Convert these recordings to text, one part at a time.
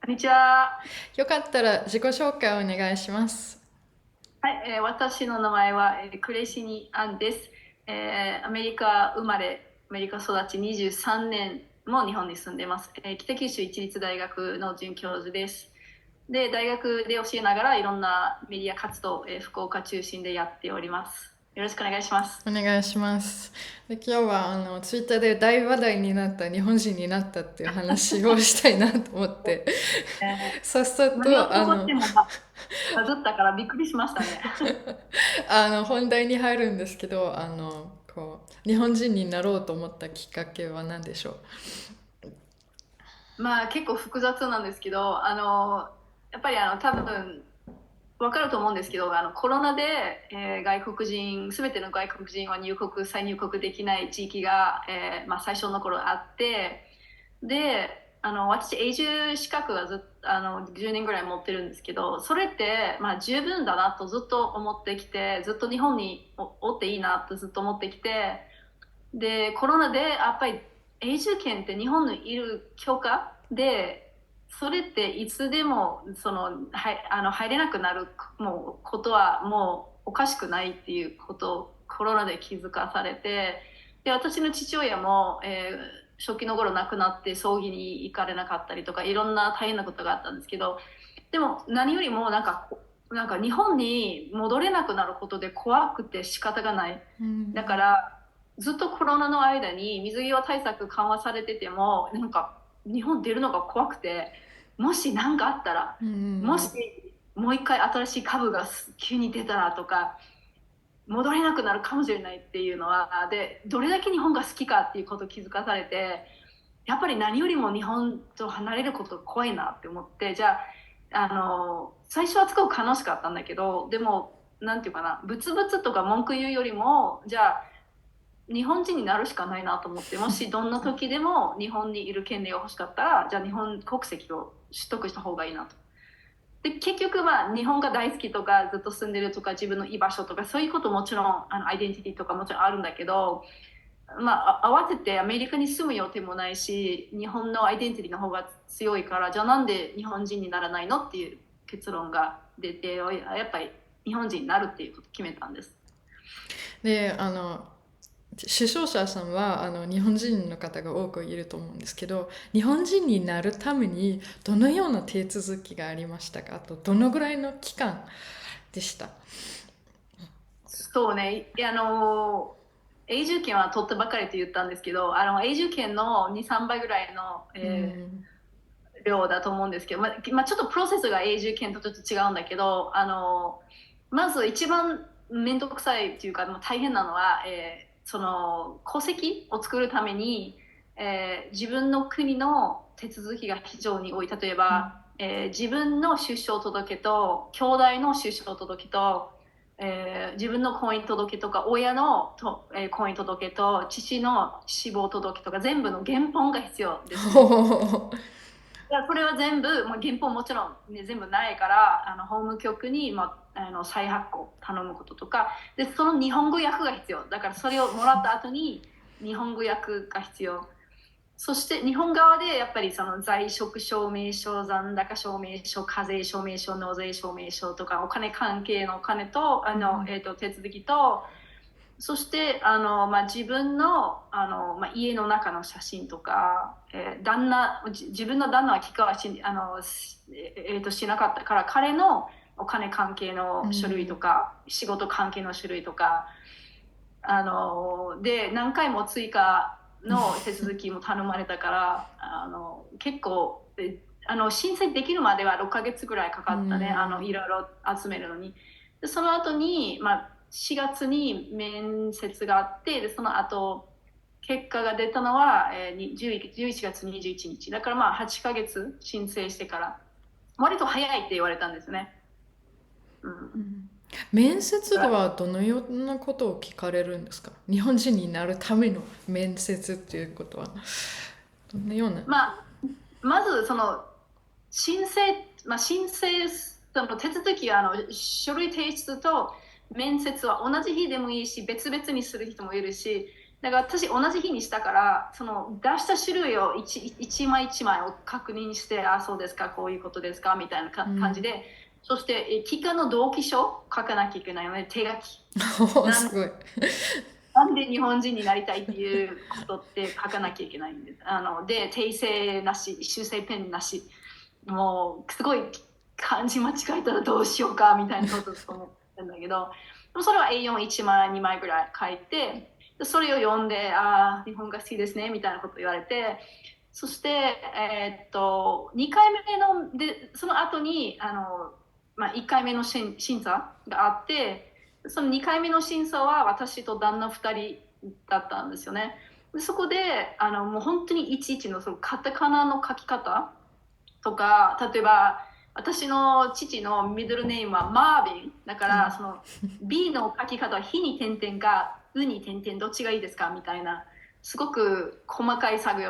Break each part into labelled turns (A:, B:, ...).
A: こんにちは。
B: よかったら自己紹介をお願いします。
A: はい、私の名前は、クレイシニアンです。アメリカ生まれ、アメリカ育ち23年も日本に住んでいます。北九州市立大学の准教授です。で、大学で教えながらいろんなメディア活動、福岡中心でやっております。よろしくお願いします。
B: お願いします。で、今日はツイッターで大話題になった日本人になったっていう話をしたいなと思って、さっさ
A: 何を
B: と
A: とってもバズったからびっくりしましたね。
B: 本題に入るんですけど、日本人になろうと思ったきっかけは何でしょう？
A: まあ結構複雑なんですけど、やっぱり多分わかると思うんですけど、コロナで、外国人、すべての外国人は再入国できない地域が、まあ最初の頃あって、で、私、永住資格は10年ぐらい持ってるんですけど、それって、まあ十分だなとずっと思ってきて、ずっと日本におっていいなとずっと思ってきて、で、コロナでやっぱり永住権って日本にいる許可で、それっていつでも入れなくなることはもうおかしくないっていうことをコロナで気づかされて、で、私の父親も、初期の頃亡くなって葬儀に行かれなかったりとか、いろんな大変なことがあったんですけど、でも何よりもなんか日本に戻れなくなることで怖くて仕方がない。
B: うん。
A: だからずっとコロナの間に水際対策緩和されてても、なんか日本出るのが怖くて、もし何かあったら、
B: うん。
A: もしもう一回新しい株が急に出たらとか、戻れなくなるかもしれないっていうのは、で、どれだけ日本が好きかっていうことを気づかされて、やっぱり何よりも日本と離れることが怖いなって思って、じゃあ、最初はすごく楽しかったんだけど、でも、なんていうかな、ブツブツとか文句言うよりも、じゃあ、日本人になるしかないなと思って、もしどんな時でも日本にいる権利が欲しかったら、じゃあ日本国籍を取得した方がいいなと。で、結局まあ日本が大好きとかずっと住んでるとか自分の居場所とかそういうこともちろんアイデンティティとかもちろんあるんだけど、まあ合わせてアメリカに住む予定もないし、日本のアイデンティティの方が強いから、じゃあなんで日本人にならないのっていう結論が出て、やっぱり日本人になるっていうことを決めたんです。
B: で、視聴者さんは日本人の方が多くいると思うんですけど、日本人になるためにどのような手続きがありましたか？あとどのぐらいの期間でした？
A: そうね、永住権は取ったばかりと言ったんですけど、永住権の2、3倍ぐらいの、
B: うん。
A: 量だと思うんですけど、まあ、ちょっとプロセスが永住権とちょっと違うんだけど、まず一番面倒くさいっていうか、大変なのは、その戸籍を作るために、自分の国の手続きが非常に多い。例えば、自分の出生届と、兄弟の出生届と、自分の婚姻届とか、親の婚姻届と、父の死亡届とか、全部の原本が必要ですね。いや、これは全部、まあ、原本もちろん、ね、全部ないから、法務局に、まあ、再発行頼むこととか、で、その日本語訳が必要。だからそれをもらった後に日本語訳が必要。そして日本側でやっぱりその在職証明書、残高証明書、課税証明書、納税証明書とか、お金関係のお金と、手続きと、そしてまあ、自分の、まあ、家の中の写真とか、自分の旦那は帰化はしなかったから、彼のお金関係
B: う
A: の書類と
B: ん。
A: か仕事関係の書類とか、で何回も追加の手続きも頼まれたから、結構申請できるまでは6ヶ月ぐらいか
B: う
A: かったね、
B: ん。
A: いろいろ集めるのに。でその後に、まあ、4月に面接があって、でその後結果が出たのは、11月21日だから、まあ8ヶ月申請してから割と早いって言われたんですね。うん、
B: 面接ではどのようなことを聞かれるんですか？日本人になるための面接っていうことはどのような？
A: まあ、まずその申請、申請、その手続きは書類提出と面接は同じ日でもいいし、別々にする人もいるし、だから私同じ日にしたから、その出した種類を一枚一枚を確認して、あ、そうですか、こういうことですか、みたいな感じで、そして期間の同期書書かなきゃいけないので、手書き。
B: すごい。
A: なんで日本人になりたいっていうことって書かなきゃいけないんです。で、訂正なし、修正ペンなし、もうすごい漢字間違えたらどうしようかみたいなことと思ってんだけど、でもそれは A41 枚、2枚ぐらい書いて、でそれを読んで、ああ、日本が好きですねみたいなこと言われて、そして、2回目の、で、その後に、1回目の審査があって、その2回目の審査は私と旦那2人だったんですよね。でそこでもう本当にいちいちのそのカタカナの書き方とか、例えば私の父のミドルネームはマービンだから、その B の書き方は火に点々かうに点々どっちがいいですかみたいな、すごく細かい作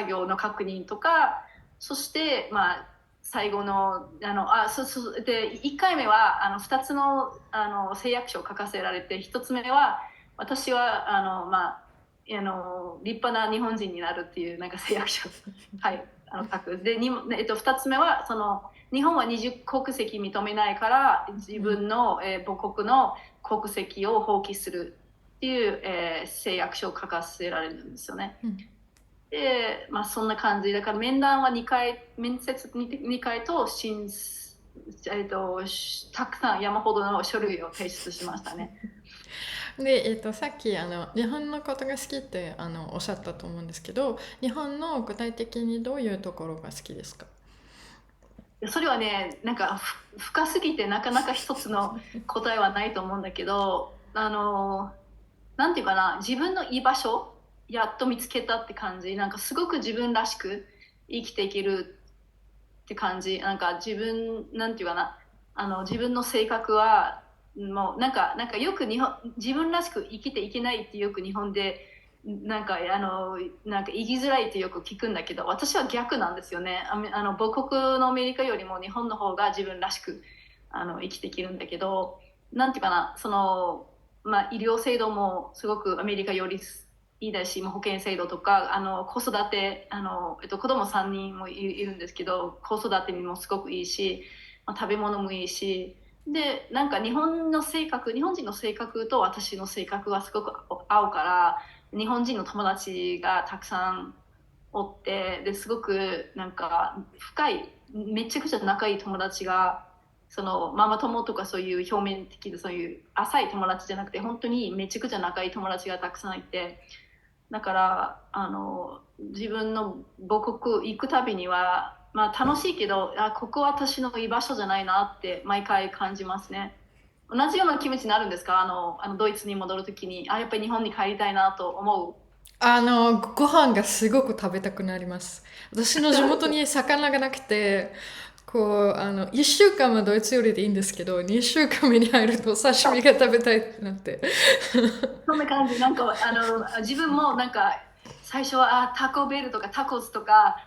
A: 業の確認とか、そしてまあ最後ので1回目は2つの誓約書を書かせられて、1つ目は私は立派な日本人になるっていうなんか誓約書はい書くで、2つ目はその日本は二重国籍認めないから自分の、母国の国籍を放棄するっていう、誓約書を書かせられるんですよね。で、まあ、そんな感じだから面談は2回、面接2回とたくさん山ほどの書類を提出しましたね。
B: で、さっき日本のことが好きっておっしゃったと思うんですけど、日本の具体的にどういうところが好きですか？
A: それはね、なんか深すぎてなかなか一つの答えはないと思うんだけど、なんていうかな、自分の居場所、やっと見つけたって感じ、なんかすごく自分らしく生きていけるって感じ、なんかなんていうかな、自分の性格は、もうなんかよく自分らしく生きていけないってよく日本で、なんか生きづらいってよく聞くんだけど、私は逆なんですよね。母国のアメリカよりも日本の方が自分らしく生きていけるんだけど、なんていうかな、医療制度もすごくアメリカよりいいだし、保険制度とか子育て子供3人もいるんですけど、子育てにもすごくいいし、食べ物もいいし、でなんか日本人の性格と私の性格はすごく合うから、日本人の友達がたくさんおって、ですごくなんかめちゃくちゃ仲いい友達が、そのママ友とかそういう表面的でそういう浅い友達じゃなくて、本当にめちゃくちゃ仲いい友達がたくさんいて、だから自分の母国行くたびには、まあ、楽しいけど、ここは私の居場所じゃないなって毎回感じますね。同じような気持ちになるんですか？ドイツに戻るときに、やっぱり日本に帰りたいなと思う。
B: ご飯がすごく食べたくなります。私の地元に魚がなくて、1週間はドイツ料理でいいんですけど、2週間目に入るとお刺身が食べたいってなって。
A: そんな感じ。なんか自分もなんか最初はタコベルとかタコスとか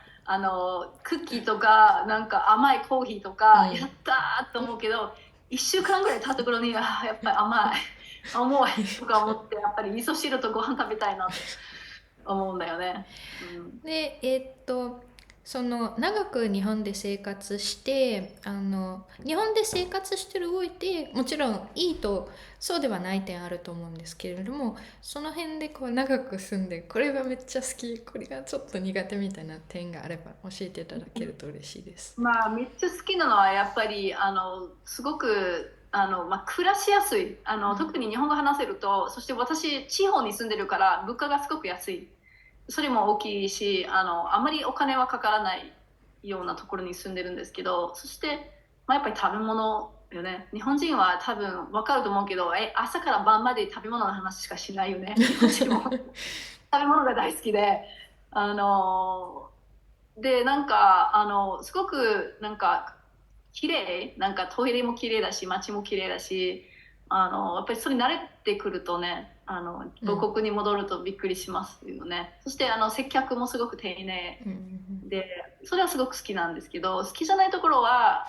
A: クッキーとかなんか甘いコーヒーとか、やったーと思うけど、1週間ぐらい経った頃にやっぱり甘い重いとか思って、やっぱり味噌汁とご飯食べたいなって思うんだよね。
B: で、その長く日本で生活して、日本で生活してる上でもちろんいいとそうではない点あると思うんですけれども、その辺で長く住んでこれがめっちゃ好き、これがちょっと苦手みたいな点があれば教えていただけると嬉しいです。
A: まあめっちゃ好きなのはやっぱりすごく暮らしやすい、特に日本語話せると、そして私地方に住んでるから物価がすごく安い、それも大きいし、あまりお金はかからないようなところに住んでるんですけど、そして、やっぱり食べ物よね。日本人は多分分かると思うけど、朝から晩まで食べ物の話しかしないよね。日本人も食べ物が大好きで、なんかすごくなんか綺麗、なんかトイレも綺麗だし、街も綺麗だし、やっぱりそれに慣れてくるとね、母国に戻るとびっくりしますよね。そして接客もすごく丁寧で、それはすごく好きなんですけど、好きじゃないところは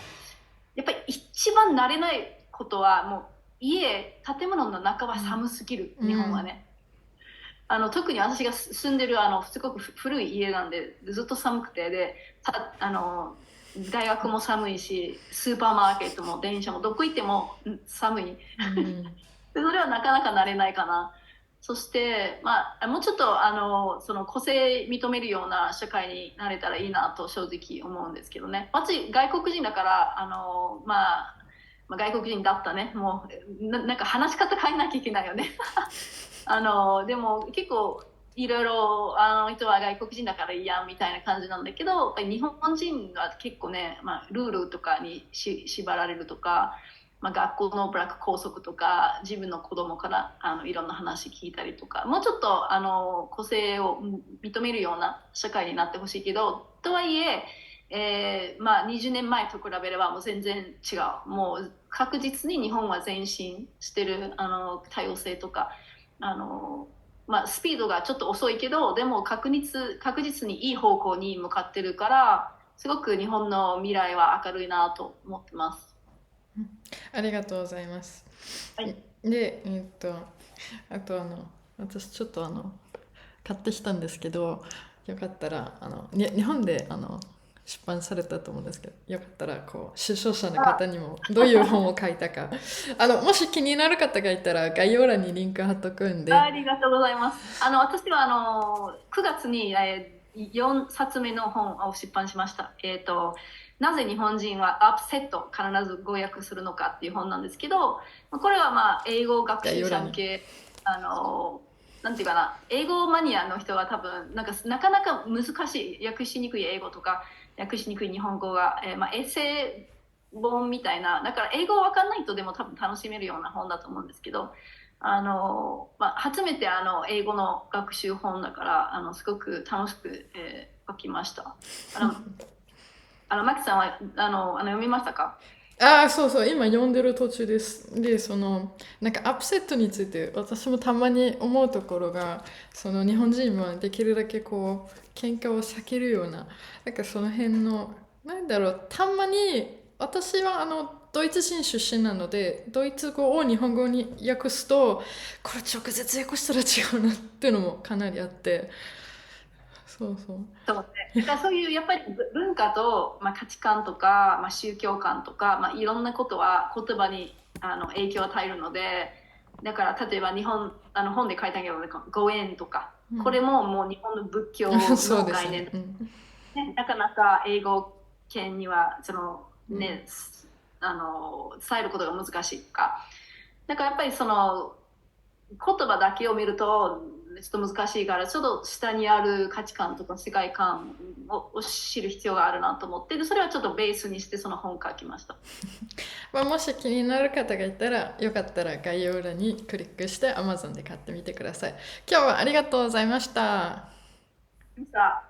A: やっぱり一番慣れないことは、もう建物の中は寒すぎる、日本はね。特に私が住んでるすごく古い家なんでずっと寒くてで大学も寒いしスーパーマーケットも電車もどこ行っても寒い。でそれはなかなか慣れないかな。そして、まあ、もうちょっとその個性認めるような社会になれたらいいなと正直思うんですけどね。私外国人だから外国人だったね。もうなんか話し方変えなきゃいけないよね。でも結構いろいろ人は外国人だからいいやみたいな感じなんだけど、やっぱり日本人は結構ね、まあ、ルールとかに縛られるとか、まあ、学校のブラック校則とか自分の子供からいろんな話聞いたりとか、もうちょっと個性を認めるような社会になってほしいけど、とはいえまあ、20年前と比べればもう全然違う。もう確実に日本は前進してる多様性とかあの、まあ、スピードがちょっと遅いけどでも確実にいい方向に向かってるからすごく日本の未来は明るいなと思ってます。
B: ありがとうございます。
A: はい、
B: で、あと私ちょっと買ってきたんですけど、よかったら日本で出版されたと思うんですけど、よかったらこう出版者の方にもどういう本を書いたかもし気になる方がいたら概要欄にリンク貼っとくんで。
A: ありがとうございます。私は9月に、4冊目の本を出版しました。なぜ日本人はアップセット必ず語訳するのかっていう本なんですけど、これはまあ英語学習
B: 概要欄に。
A: 者向け、なんていうかな、英語マニアの人は多分なかなか難しい、訳しにくい英語とか、訳しにくい日本語が、まあ、エッセイ本みたいな、だから英語わかんないとでも多分楽しめるような本だと思うんですけど、まあ、初めて英語の学習本だからすごく楽しく、書きました。マキさんは読みましたか？
B: ああ、そうそう、今読んでる途中です。で、なんかアップセットについて私もたまに思うところが、日本人はできるだけこう、喧嘩を避けるような、なんかその辺の、なんだろう、たまに、私はドイツ人出身なので、ドイツ語を日本語に訳すと、これ直接訳したら違うなっていうのもかなりあって、そうそう。
A: そうね。だからそういうやっぱり文化と、まあ、価値観とか、まあ、宗教観とか、まあ、いろんなことは言葉に影響を与えるので、だから例えば本で書いたけど、ご縁とか、これももう日本の仏教
B: そうですね。
A: の概念、
B: うん。
A: ね、なかなか英語圏には
B: うん。
A: 伝えることが難しいとか、だからやっぱり言葉だけを見るとちょっと難しいからちょっと下にある価値観とか世界観を知る必要があるなと思ってでそれはちょっとベースにしてその本を書きました。
B: まあ、もし気になる方がいたら、よかったら概要欄にクリックして Amazon で買ってみてください。今日はありがとうございました。
A: さあ